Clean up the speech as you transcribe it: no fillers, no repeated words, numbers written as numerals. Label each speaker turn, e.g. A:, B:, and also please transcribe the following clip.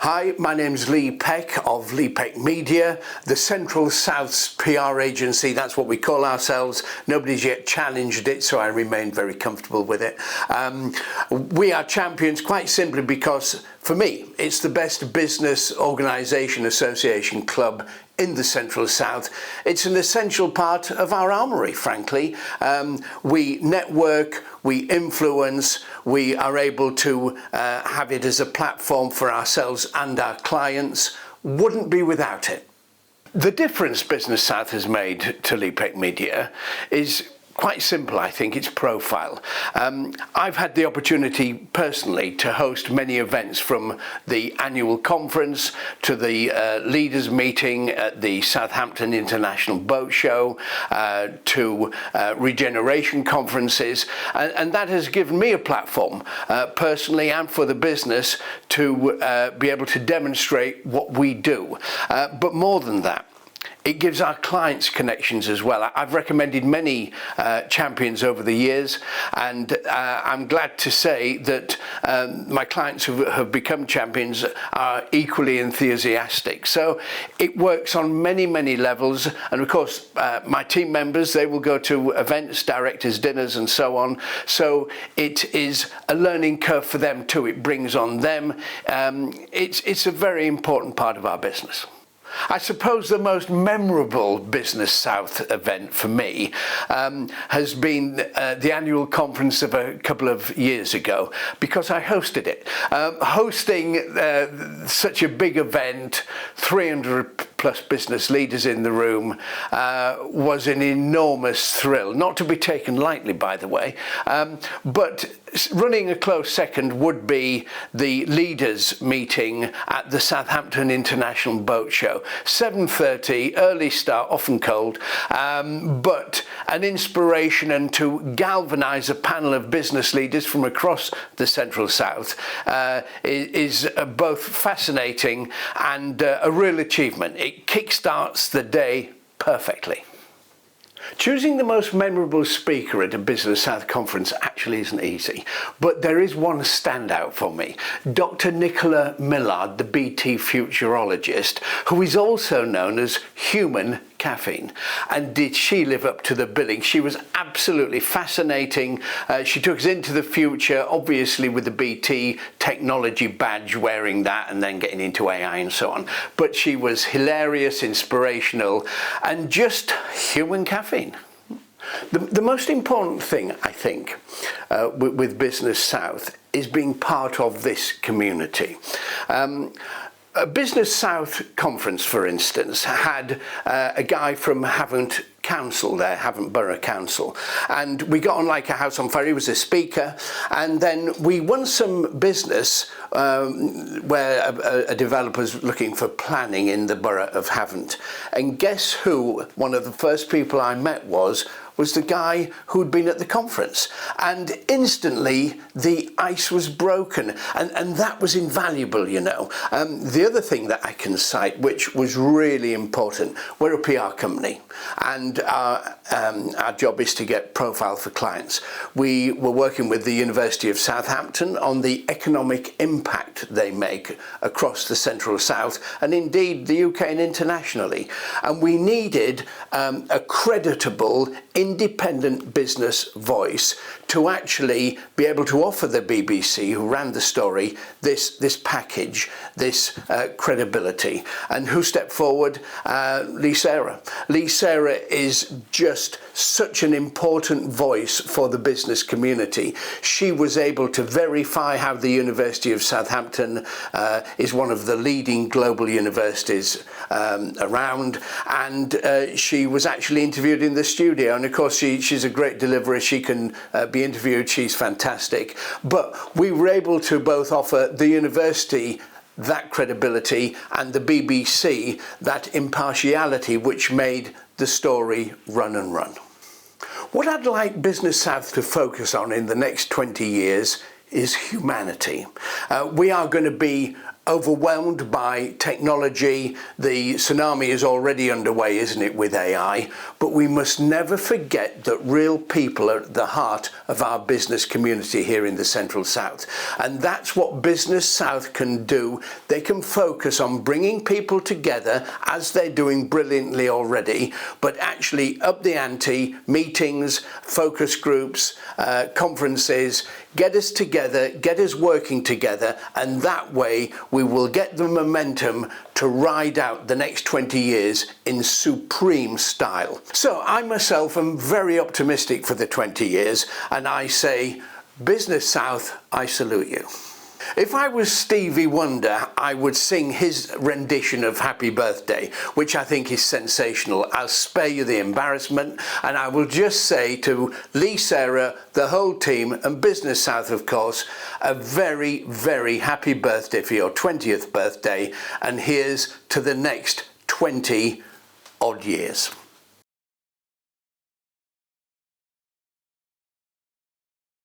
A: Hi, my name's Lee Peck of Peck Media, the Central South's PR agency. That's what we call ourselves. Nobody's yet challenged it, so I remain very comfortable with it. We are champions quite simply because, for me, it's the best business organisation, association, club in the Central South. It's an essential part of our armoury, frankly. We network, we influence, we are able to have it as a platform for ourselves and our clients. Wouldn't be without it. The difference Business South has made to Peck Media is quite simple, I think. It's profile. I've had the opportunity personally to host many events, from the annual conference to the leaders meeting at the Southampton International Boat Show, to regeneration conferences, and that has given me a platform personally and for the business to be able to demonstrate what we do. But more than that, it gives our clients connections as well. I've recommended many champions over the years, and I'm glad to say that my clients who have become champions are equally enthusiastic. So it works on many, many levels. And of course, my team members, they will go to events, directors' dinners and so on. So it is a learning curve for them too. It brings on them. It's a very important part of our business. I suppose the most memorable Business South event for me has been the annual conference of a couple of years ago, because I hosted it. Hosting such a big event, 300 plus business leaders in the room, was an enormous thrill, not to be taken lightly, by the way. But running a close second would be the leaders meeting at the Southampton International Boat Show. 7:30, early start, often cold, but an inspiration, and to galvanise a panel of business leaders from across the Central South is both fascinating and a real achievement. It kickstarts the day perfectly. Choosing the most memorable speaker at a Business South conference actually isn't easy, but there is one standout for me. Dr. Nicola Millard, the BT futurologist, who is also known as Human Caffeine. And did she live up to the billing? She was absolutely fascinating. She took us into the future, obviously with the BT technology badge, wearing that and then getting into AI and so on. But she was hilarious, inspirational, and just human caffeine. The most important thing, I think, with Business South is being part of this community. A Business South conference, for instance, had a guy from Havant Council there, Havant Borough Council, and we got on like a house on fire. He was a speaker, and then we won some business where a developer's looking for planning in the borough of Havant. And guess who one of the first people I met was the guy who'd been at the conference, and instantly the ice was broken, and that was invaluable, you know. The other thing that I can cite, which was really important, we're a PR company, and our job is to get profile for clients. We were working with the University of Southampton on the economic impact they make across the Central South, and indeed the UK and internationally, and we needed a creditable, independent business voice to actually be able to offer the BBC, who ran the story, this package, this credibility. And who stepped forward? Lee Sarah. Lee Sarah is just such an important voice for the business community. She was able to verify how the University of Southampton is one of the leading global universities around, and she was actually interviewed in the studio, and of course she's a great deliverer. She can be interviewed. She's fantastic. But we were able to both offer the university that credibility and the BBC that impartiality, which made the story run and run. What I'd like Business South to focus on in the next 20 years is humanity. We are going to be overwhelmed by technology. The tsunami is already underway, isn't it, with AI? But we must never forget that real people are at the heart of our business community here in the Central South. And that's what Business South can do. They can focus on bringing people together, as they're doing brilliantly already, but actually up the ante, meetings, focus groups, conferences, get us together, get us working together, and that way we will get the momentum to ride out the next 20 years in supreme style. So I myself am very optimistic for the 20 years, and I say, Business South, I salute you. If I was Stevie Wonder, I would sing his rendition of Happy Birthday, which I think is sensational. I'll spare you the embarrassment, and I will just say to Lee, Sarah, the whole team, and Business South, of course, a very, very happy birthday for your 20th birthday, and here's to the next 20 odd years.